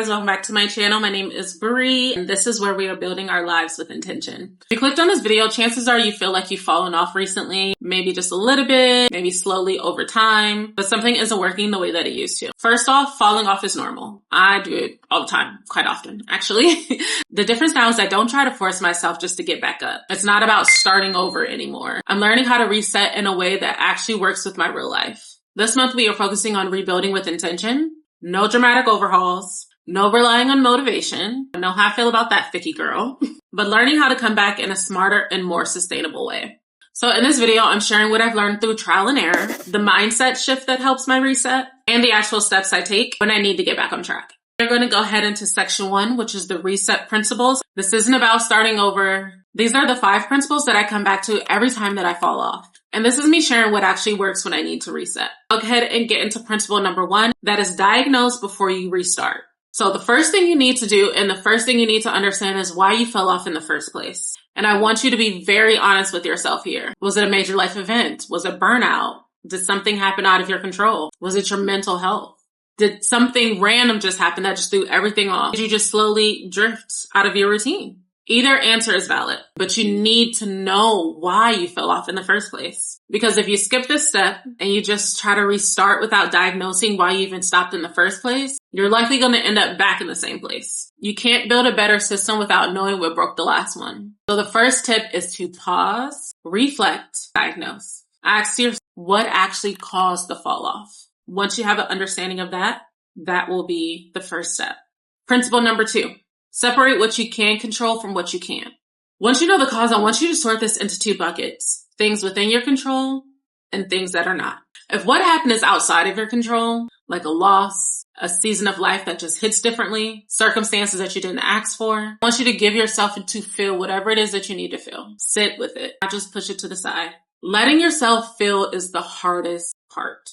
guys, welcome back to my channel. My name is Bree, and this is where we are building our lives with intention. If you clicked on this video, chances are you feel like you've fallen off recently, maybe just a little bit, maybe slowly over time, but something isn't working the way that it used to. First off, falling off is normal. I do it all the time, quite often, actually. The difference now is I don't try to force myself just to get back up. It's not about starting over anymore. I'm learning how to reset in a way that actually works with my real life. This month we are focusing on rebuilding with intention. No dramatic overhauls, no relying on motivation. I know how I feel about that Ficky girl, but learning how to come back in a smarter and more sustainable way. So in this video, I'm sharing what I've learned through trial and error, the mindset shift that helps my reset, and the actual steps I take when I need to get back on track. We're going to go ahead into section 1, which is the reset principles. This isn't about starting over. These are the 5 principles that I come back to every time that I fall off. And this is me sharing what actually works when I need to reset. Go ahead and get into principle number 1, that is diagnose before you restart. So the first thing you need to do and the first thing you need to understand is why you fell off in the first place. And I want you to be very honest with yourself here. Was it a major life event? Was it burnout? Did something happen out of your control? Was it your mental health? Did something random just happen that just threw everything off? Did you just slowly drift out of your routine? Either answer is valid, but you need to know why you fell off in the first place. Because if you skip this step and you just try to restart without diagnosing why you even stopped in the first place, you're likely going to end up back in the same place. You can't build a better system without knowing what broke the last one. So the first tip is to pause, reflect, diagnose. Ask yourself what actually caused the fall off. Once you have an understanding of that, that will be the first step. Principle number 2. Separate what you can control from what you can't. Once you know the cause, I want you to sort this into 2 buckets. Things within your control and things that are not. If what happened is outside of your control, like a loss, a season of life that just hits differently, circumstances that you didn't ask for, I want you to give yourself to feel whatever it is that you need to feel. Sit with it, not just push it to the side. Letting yourself feel is the hardest part,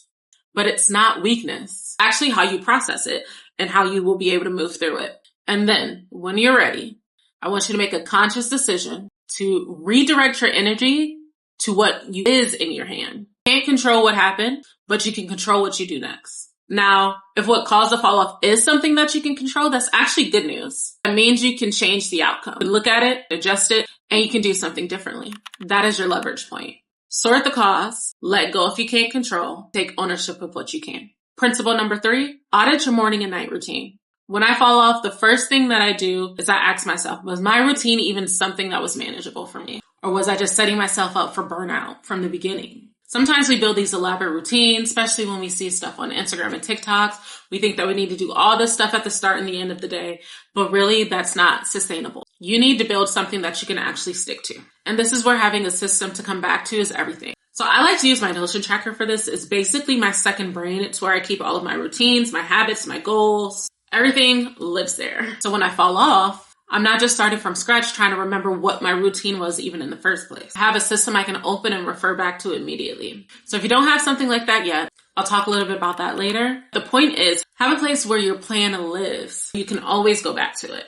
but it's not weakness. Actually, how you process it and how you will be able to move through it. And then, when you're ready, I want you to make a conscious decision to redirect your energy to what is in your hand. You can't control what happened, but you can control what you do next. Now, if what caused the fall off is something that you can control, that's actually good news. That means you can change the outcome. You can look at it, adjust it, and you can do something differently. That is your leverage point. Sort the cause, let go if you can't control, take ownership of what you can. Principle number 3, audit your morning and night routine. When I fall off, the first thing that I do is I ask myself, was my routine even something that was manageable for me? Or was I just setting myself up for burnout from the beginning? Sometimes we build these elaborate routines, especially when we see stuff on Instagram and TikToks. We think that we need to do all this stuff at the start and the end of the day, but really that's not sustainable. You need to build something that you can actually stick to. And this is where having a system to come back to is everything. So I like to use my Notion tracker for this. It's basically my second brain. It's where I keep all of my routines, my habits, my goals. Everything lives there. So when I fall off, I'm not just starting from scratch trying to remember what my routine was even in the first place. I have a system I can open and refer back to immediately. So if you don't have something like that yet, I'll talk a little bit about that later. The point is, have a place where your plan lives. You can always go back to it.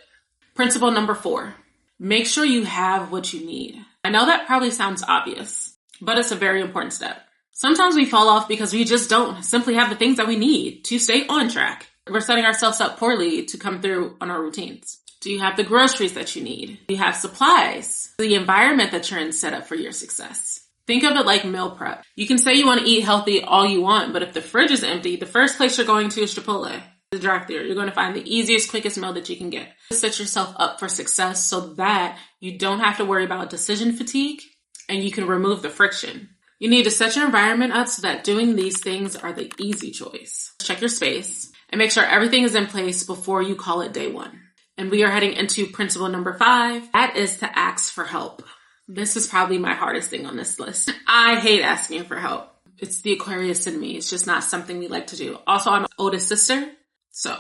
Principle number 4, make sure you have what you need. I know that probably sounds obvious, but it's a very important step. Sometimes we fall off because we just don't simply have the things that we need to stay on track. We're setting ourselves up poorly to come through on our routines. Do you have the groceries that you need? Do you have supplies? The environment that you're in set up for your success. Think of it like meal prep. You can say you want to eat healthy all you want, but if the fridge is empty, the first place you're going to is Chipotle, the drive-thru. You're going to find the easiest, quickest meal that you can get. Set yourself up for success so that you don't have to worry about decision fatigue and you can remove the friction. You need to set your environment up so that doing these things are the easy choice. Check your space and make sure everything is in place before you call it day 1. And we are heading into principle number 5. That is to ask for help. This is probably my hardest thing on this list. I hate asking for help. It's the Aquarius in me. It's just not something we like to do. Also, I'm an oldest sister. So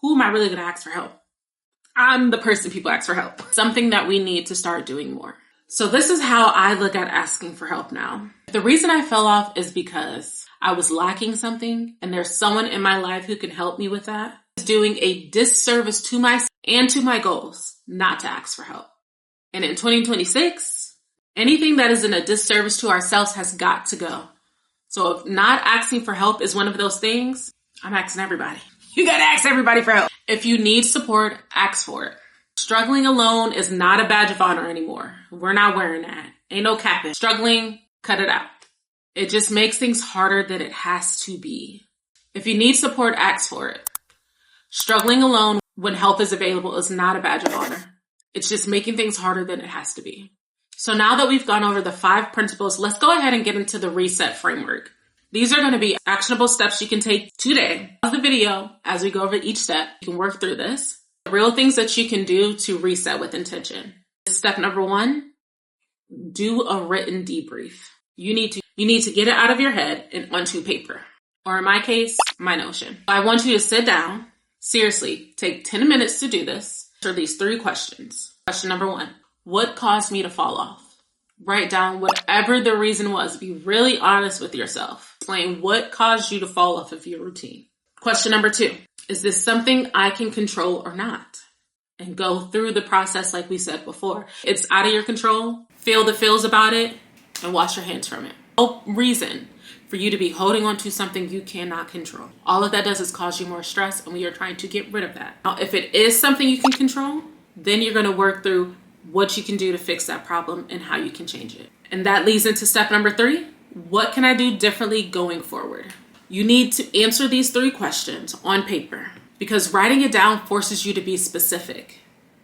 who am I really going to ask for help? I'm the person people ask for help. Something that we need to start doing more. So this is how I look at asking for help now. The reason I fell off is because I was lacking something and there's someone in my life who can help me with that. It's doing a disservice to myself and to my goals not to ask for help. And in 2026, anything that is in a disservice to ourselves has got to go. So if not asking for help is one of those things, I'm asking everybody. You gotta ask everybody for help. If you need support, ask for it. Struggling alone is not a badge of honor anymore. We're not wearing that. Ain't no capping. Struggling, cut it out. It just makes things harder than it has to be. If you need support, ask for it. Struggling alone when help is available is not a badge of honor. It's just making things harder than it has to be. So now that we've gone over the 5 principles, let's go ahead and get into the reset framework. These are going to be actionable steps you can take today. Pause the video as we go over each step. You can work through this. Real things that you can do to reset with intention. Step number 1, do a written debrief. You need to get it out of your head and onto paper. Or in my case, my Notion. I want you to sit down, seriously, take 10 minutes to do this. Answer these 3 questions. Question number 1, what caused me to fall off? Write down whatever the reason was. Be really honest with yourself. Explain what caused you to fall off of your routine. Question number 2, is this something I can control or not? And go through the process like we said before. It's out of your control. Feel the feels about it and wash your hands from it. No reason for you to be holding on to something you cannot control. All of that does is cause you more stress, and we are trying to get rid of that. Now, if it is something you can control, then you're going to work through what you can do to fix that problem and how you can change it. And that leads into step number 3. What can I do differently going forward? You need to answer these 3 questions on paper, because writing it down forces you to be specific.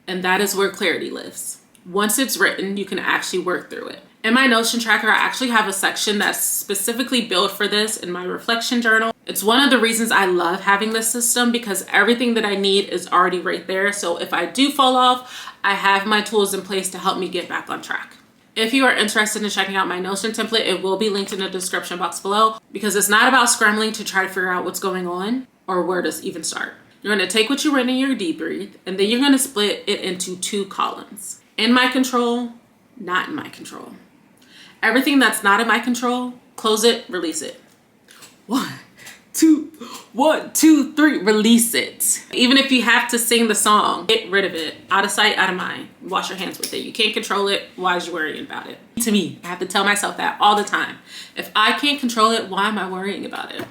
And that is where clarity lives. Once it's written, you can actually work through it. In my Notion tracker, I actually have a section that's specifically built for this in my reflection journal. It's one of the reasons I love having this system, because everything that I need is already right there. So if I do fall off, I have my tools in place to help me get back on track. If you are interested in checking out my Notion template, it will be linked in the description box below, because it's not about scrambling to try to figure out what's going on or where to even start. You're going to take what you write in your debrief, and then you're going to split it into 2 columns. In my control, not in my control. Everything that's not in my control, close it, release it. 1, 2, 3, release it. Even if you have to sing the song, get rid of it. Out of sight, out of mind. Wash your hands with it. You can't control it. Why is you worrying about it? To me, I have to tell myself that all the time. If I can't control it, why am I worrying about it?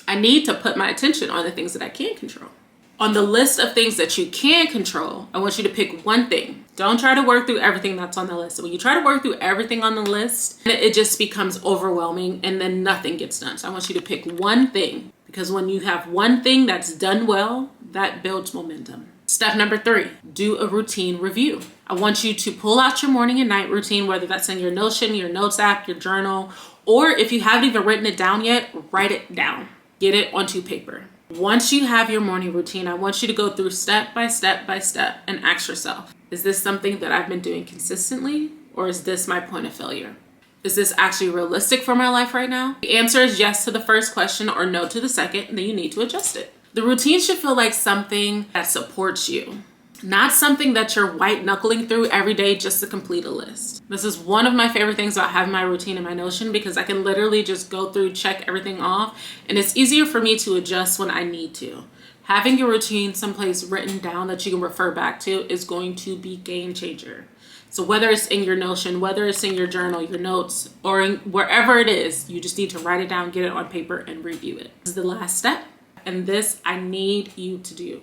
I need to put my attention on the things that I can control. On the list of things that you can control, I want you to pick one thing. Don't try to work through everything that's on the list. When you try to work through everything on the list, it just becomes overwhelming, and then nothing gets done. So I want you to pick one thing, because when you have one thing that's done well, that builds momentum. Step number 3, do a routine review. I want you to pull out your morning and night routine, whether that's in your Notion, your Notes app, your journal, or if you haven't even written it down yet, write it down. Get it onto paper. Once you have your morning routine, I want you to go through step by step by step and ask yourself, is this something that I've been doing consistently, or is this my point of failure? Is this actually realistic for my life right now? The answer is yes to the first question or no to the second, and then you need to adjust it. The routine should feel like something that supports you, not something that you're white knuckling through every day just to complete a list. This is one of my favorite things about having my routine in my Notion, because I can literally just go through, check everything off, and it's easier for me to adjust when I need to. Having your routine someplace written down that you can refer back to is going to be game changer. So whether it's in your Notion, whether it's in your journal, your notes, or wherever it is, you just need to write it down, get it on paper, and review it. This is the last step, and this I need you to do.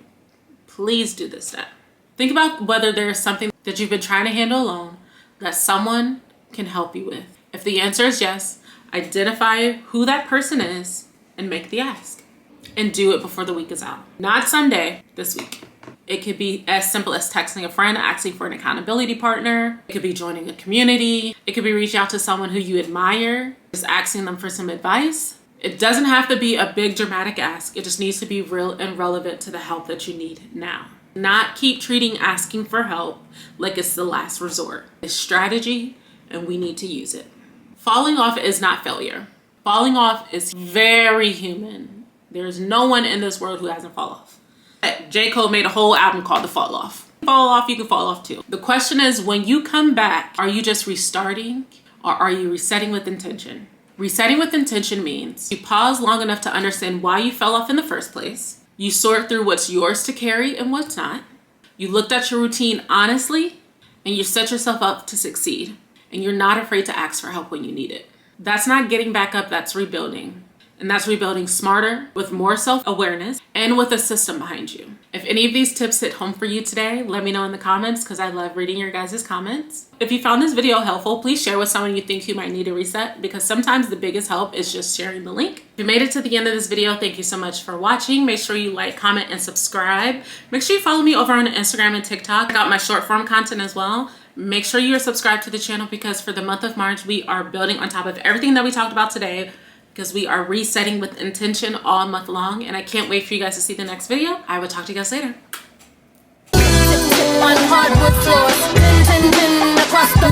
Please do this step. Think about whether there's something that you've been trying to handle alone that someone can help you with. If the answer is yes, identify who that person is and make the ask. And do it before the week is out. Not someday, this week. It could be as simple as texting a friend, asking for an accountability partner. It could be joining a community. It could be reaching out to someone who you admire, just asking them for some advice. It doesn't have to be a big dramatic ask. It just needs to be real and relevant to the help that you need now. Not keep treating asking for help like it's the last resort. It's strategy, and we need to use it. Falling off is not failure. Falling off is very human. There's no one in this world who hasn't fallen off. J. Cole made a whole album called The Fall Off. Fall off, you can fall off too. The question is, when you come back, are you just restarting, or are you resetting with intention? Resetting with intention means you pause long enough to understand why you fell off in the first place. You sort through what's yours to carry and what's not. You looked at your routine honestly, and you set yourself up to succeed. And you're not afraid to ask for help when you need it. That's not getting back up, that's rebuilding. And that's rebuilding smarter, with more self-awareness, and with a system behind you. If any of these tips hit home for you today, let me know in the comments because I love reading your guys' comments. If you found this video helpful, please share with someone you think who might need a reset because sometimes the biggest help is just sharing the link. If you made it to the end of this video, thank you so much for watching. Make sure you like, comment, and subscribe. Make sure you follow me over on Instagram and TikTok. I got my short form content as well. Make sure you are subscribed to the channel because for the month of March, we are building on top of everything that we talked about today because we are resetting with intention all month long, and I can't wait for you guys to see the next video. I will talk to you guys later. On hardwood floors, across the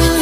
floor.